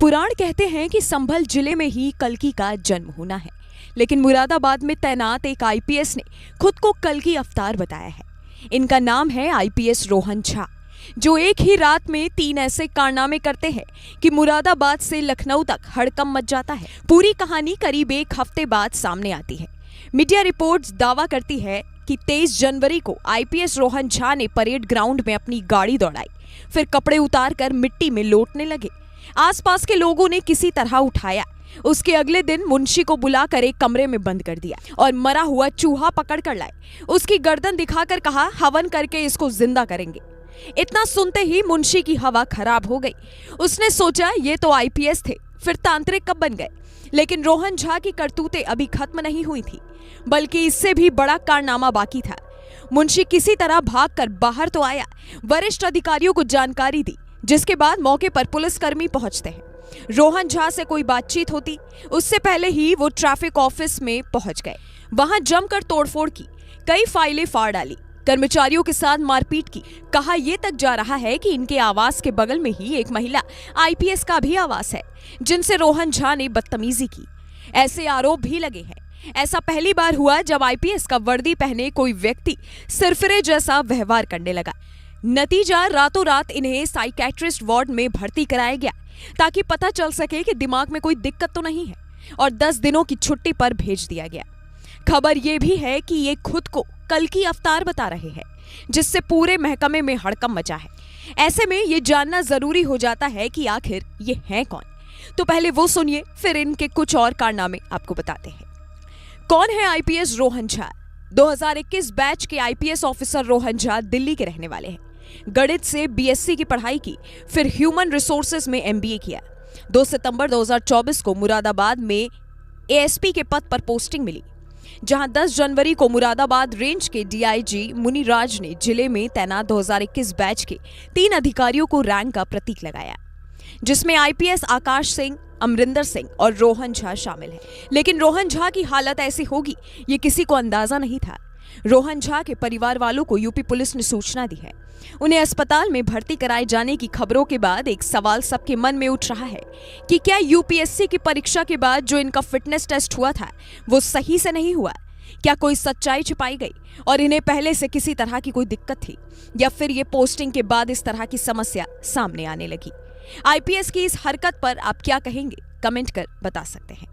पुराण कहते हैं कि संभल जिले में ही कल्कि का जन्म होना है, लेकिन मुरादाबाद में तैनात एक आईपीएस ने खुद को कल्कि अवतार बताया है। इनका नाम है आईपीएस रोहन झा, जो एक ही रात में 3 ऐसे कारनामे करते हैं कि मुरादाबाद से लखनऊ तक हड़कंप मच जाता है। पूरी कहानी करीब 1 हफ्ते बाद सामने आती है। मीडिया रिपोर्ट्स दावा करती है कि 23 जनवरी को आईपीएस रोहन झा ने परेड ग्राउंड में अपनी गाड़ी दौड़ाई, फिर कपड़े उतारकर मिट्टी में लोटने लगे। आसपास के लोगों ने किसी तरह उठाया। उसके अगले दिन मुंशी को बुलाकर एक कमरे में बंद कर दिया और मरा हुआ चूहा पकड़ कर लाए। उसकी गर्दन दिखाकर कहा, हवन करके इसको जिंदा करेंगे। इतना सुनते ही मुंशी की हवा खराब हो गई। उसने सोचा ये तो आईपीएस थे, फिर तांत्रिक कब बन गए। लेकिन रोहन झा की करतूतें अभी खत्म नहीं हुई थी, बल्कि इससे भी बड़ा कारनामा बाकी था। मुंशी किसी तरह भागकर बाहर तो आया, वरिष्ठ अधिकारियों को जानकारी दी, जिसके बाद मौके पर पुलिसकर्मी पहुंचते हैं। रोहन झा से कोई बातचीत होती उससे पहले ही वो ट्रैफिक ऑफिस में पहुंच गए। वहां जमकर तोड़फोड़ की, कई फाइलें फाड़ डाली, कर्मचारियों के साथ मारपीट की। कहा यह तक जा रहा है कि इनके आवास के बगल में ही एक महिला आईपीएस का भी आवास है, जिनसे रोहन झा ने बदतमीजी की। ऐसे आरोप भी लगे हैं। ऐसा पहली बार हुआ जब आईपीएस का वर्दी पहने कोई व्यक्ति सिरफिरे जैसा व्यवहार करने लगा। नतीजा, रातों रात इन्हें साइकेट्रिस्ट वार्ड में भर्ती कराया गया ताकि पता चल सके कि दिमाग में कोई दिक्कत तो नहीं है, और 10 दिनों की छुट्टी पर भेज दिया गया। खबर यह भी है कि ये खुद को कल्कि अवतार बता रहे हैं, जिससे पूरे महकमे में हड़कंप मचा है। ऐसे में ये जानना जरूरी हो जाता है कि आखिर ये हैं कौन। तो पहले वो सुनिए, फिर इनके कुछ और कारनामे आपको बताते हैं। कौन है आईपीएस रोहन झा? 2021 बैच के आईपीएस ऑफिसर रोहन झा दिल्ली के रहने वाले हैं। गणित से बीएससी की पढ़ाई की, फिर ह्यूमन रिसोर्सेज में एमबीए किया। 2 सितंबर 2024 को मुरादाबाद में एएसपी के पद पर पोस्टिंग मिली, जहां 10 जनवरी को मुरादाबाद रेंज के डीआईजी मुनिराज ने जिले में तैनात 2021 बैच के 3 अधिकारियों को रैंक का प्रतीक लगाया, जिसमें आईपीएस आकाश सिंह, अमरिंदर सिंह और रोहन झा शामिल हैं। लेकिन रोहन झा की हालत ऐसी होगी ये किसी को अंदाजा नहीं था। रोहन झा के परिवार वालों को यूपी पुलिस ने सूचना दी है। उन्हें अस्पताल में भर्ती कराए जाने की खबरों के बाद एक सवाल सबके मन में उठ रहा है कि क्या यूपीएससी की परीक्षा के बाद जो इनका फिटनेस टेस्ट हुआ था वो सही से नहीं हुआ? क्या कोई सच्चाई छिपाई गई और इन्हें पहले से किसी तरह की कोई दिक्कत थी, या फिर ये पोस्टिंग के बाद इस तरह की समस्या सामने आने लगी? आईपीएस की इस हरकत पर आप क्या कहेंगे? कमेंट कर बता सकते हैं।